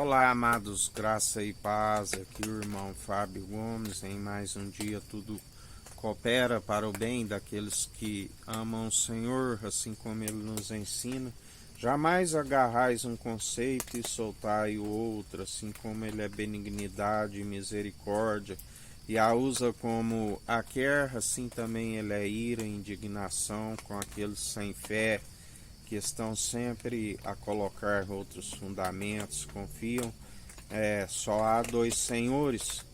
Olá, amados, graça e paz. Aqui o irmão Fábio Gomes. Em mais um dia, tudo coopera para o bem daqueles que amam o Senhor, assim como Ele nos ensina. Jamais agarrais um conceito e soltai o outro, assim como Ele é benignidade e misericórdia, e a usa como a quer, assim também Ele é ira e indignação com aqueles sem fé, que estão sempre a colocar outros fundamentos, confiam. Só há dois senhores.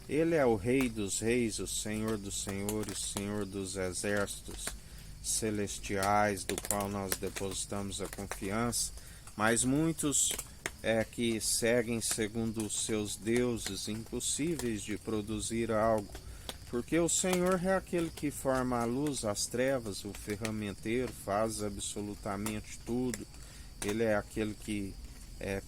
Ele é o Rei dos Reis, o Senhor dos Senhores, Senhor dos Exércitos celestiais, do qual nós depositamos a confiança. Mas muitos que seguem segundo os seus deuses, impossíveis de produzir algo, porque o Senhor é aquele que forma a luz, as trevas, o ferramenteiro, faz absolutamente tudo. Ele é aquele que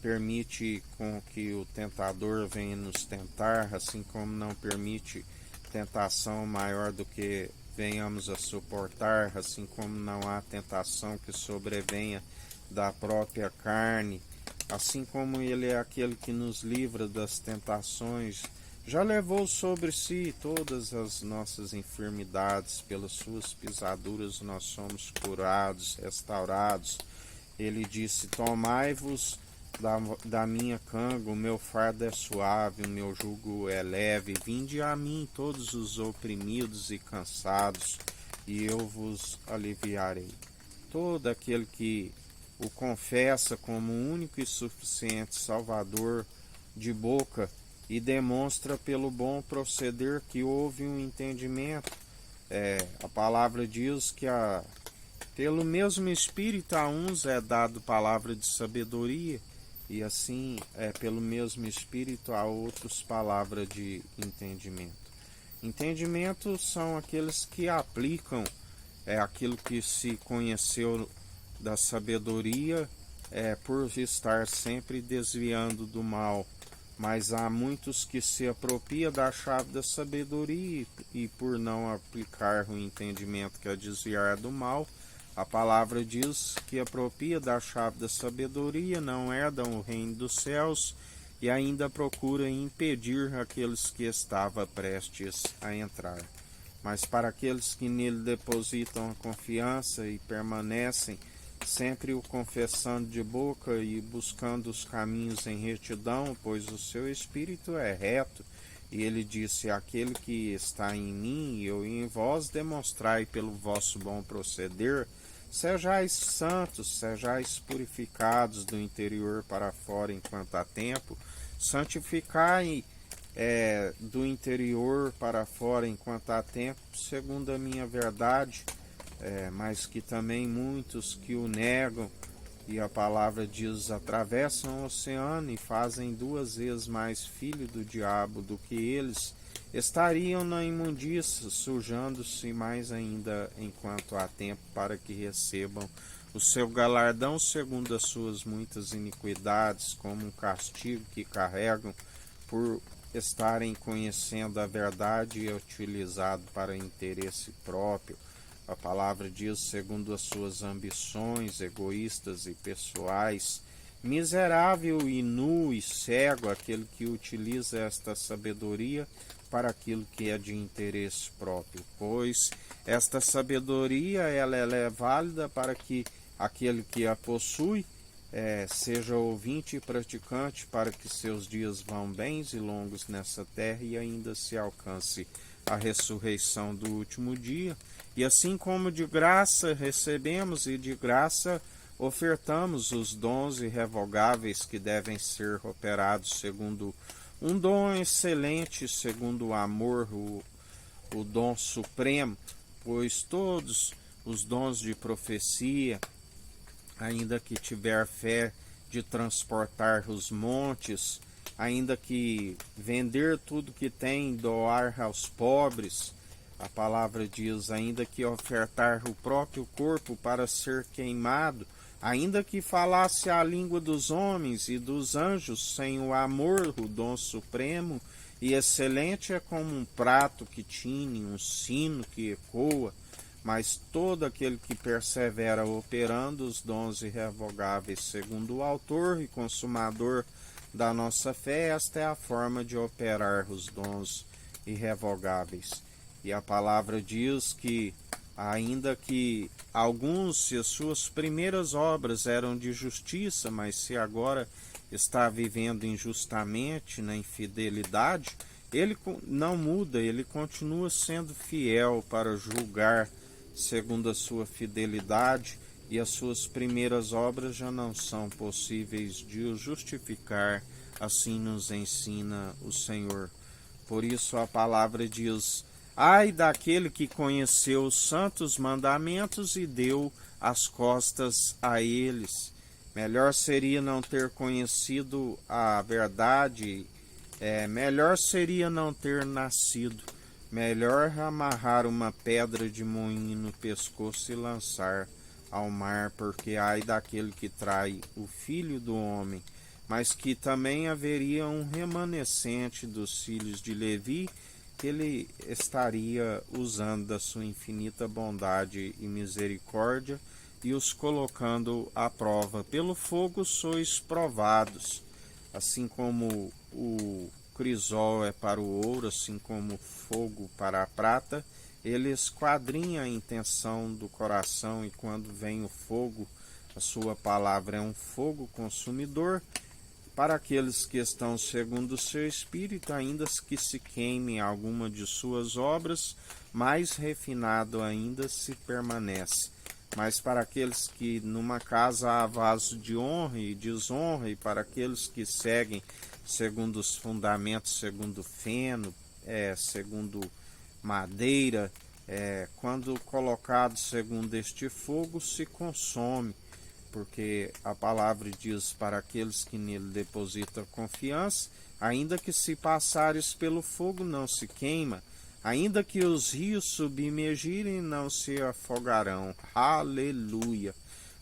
permite com que o tentador venha nos tentar, assim como não permite tentação maior do que venhamos a suportar, assim como não há tentação que sobrevenha da própria carne, assim como Ele é aquele que nos livra das tentações. Já levou sobre si todas as nossas enfermidades, pelas suas pisaduras nós somos curados, restaurados. Ele disse: tomai-vos da minha canga, o meu fardo é suave, o meu jugo é leve. Vinde a mim todos os oprimidos e cansados, e eu vos aliviarei. Todo aquele que o confessa como único e suficiente Salvador de boca e demonstra pelo bom proceder que houve um entendimento. A palavra diz que pelo mesmo Espírito a uns é dado palavra de sabedoria, e assim pelo mesmo Espírito a outros palavra de entendimento. Entendimento são aqueles que aplicam aquilo que se conheceu da sabedoria, por estar sempre desviando do mal. Mas há muitos que se apropriam da chave da sabedoria e por não aplicar o entendimento que é desviar do mal, a palavra diz que apropria da chave da sabedoria, não herdam o reino dos céus e ainda procura impedir aqueles que estavam prestes a entrar. Mas para aqueles que nele depositam a confiança e permanecem sempre o confessando de boca e buscando os caminhos em retidão, pois o seu espírito é reto. E ele disse: aquele que está em mim e eu em vós, demonstrai pelo vosso bom proceder. Sejais santos, sejais purificados do interior para fora enquanto há tempo. Santificai do interior para fora enquanto há tempo, segundo a minha verdade. Mas que também muitos que o negam, e a palavra diz, atravessam o oceano e fazem 2 vezes mais filho do diabo do que eles, estariam na imundícia, sujando-se mais ainda enquanto há tempo, para que recebam o seu galardão segundo as suas muitas iniquidades, como um castigo que carregam por estarem conhecendo a verdade e utilizado para interesse próprio. A palavra diz, segundo as suas ambições egoístas e pessoais. Miserável e nu e cego aquele que utiliza esta sabedoria para aquilo que é de interesse próprio, pois esta sabedoria ela é válida para que aquele que a possui seja ouvinte e praticante, para que seus dias vão bens e longos nessa terra e ainda se alcance a ressurreição do último dia. E assim como de graça recebemos e de graça ofertamos os dons irrevogáveis que devem ser operados segundo um dom excelente, segundo o amor, o dom supremo, pois todos os dons de profecia, ainda que tiver fé de transportar os montes, ainda que vender tudo que tem, doar aos pobres, a palavra diz, ainda que ofertar o próprio corpo para ser queimado, ainda que falasse a língua dos homens e dos anjos, sem o amor, o dom supremo e excelente é como um prato que tine, um sino que ecoa. Mas todo aquele que persevera operando os dons irrevogáveis, segundo o autor e consumador da nossa fé, esta é a forma de operar os dons irrevogáveis. E a palavra diz que, ainda que alguns, se as suas primeiras obras eram de justiça, mas se agora está vivendo injustamente, na infidelidade, ele não muda, ele continua sendo fiel para julgar segundo a sua fidelidade, e as suas primeiras obras já não são possíveis de o justificar, assim nos ensina o Senhor. Por isso a palavra diz: ai daquele que conheceu os santos mandamentos e deu as costas a eles. Melhor seria não ter conhecido a verdade, melhor seria não ter nascido. Melhor amarrar uma pedra de moinho no pescoço e lançar ao mar, porque ai daquele que trai o Filho do Homem. Mas que também haveria um remanescente dos filhos de Levi, que ele estaria usando da sua infinita bondade e misericórdia e os colocando à prova. Pelo fogo sois provados, assim como o crisol é para o ouro, assim como o fogo para a prata. Ele esquadrinha a intenção do coração, e quando vem o fogo, a sua palavra é um fogo consumidor. Para aqueles que estão segundo o seu espírito, ainda que se queime alguma de suas obras, mais refinado ainda se permanece. Mas para aqueles que numa casa há vaso de honra e desonra, e para aqueles que seguem segundo os fundamentos, segundo feno, segundo madeira, quando colocado segundo este fogo, se consome, porque a palavra diz: para aqueles que nele depositam confiança, ainda que se passares pelo fogo, não se queima, ainda que os rios submergirem, não se afogarão. Aleluia!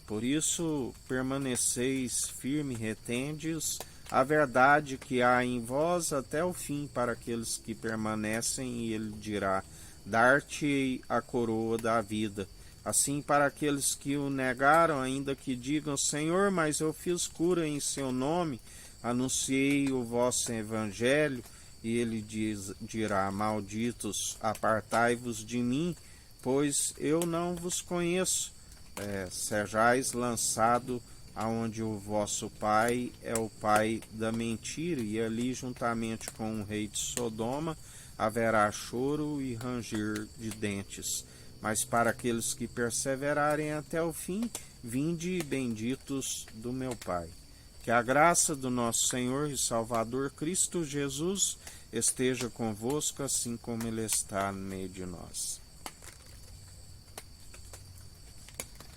Por isso, permaneceis firme, retendes a verdade que há em vós até o fim, para aqueles que permanecem, e ele dirá: dar-te-ei a coroa da vida. Assim, para aqueles que o negaram, ainda que digam: Senhor, mas eu fiz cura em seu nome, anunciei o vosso evangelho, e ele dirá: malditos, apartai-vos de mim, pois eu não vos conheço. Sejais lançado aonde o vosso pai é o pai da mentira, e ali juntamente com o rei de Sodoma haverá choro e ranger de dentes. Mas para aqueles que perseverarem até o fim, vinde benditos do meu Pai. Que a graça do nosso Senhor e Salvador Cristo Jesus esteja convosco, assim como Ele está no meio de nós.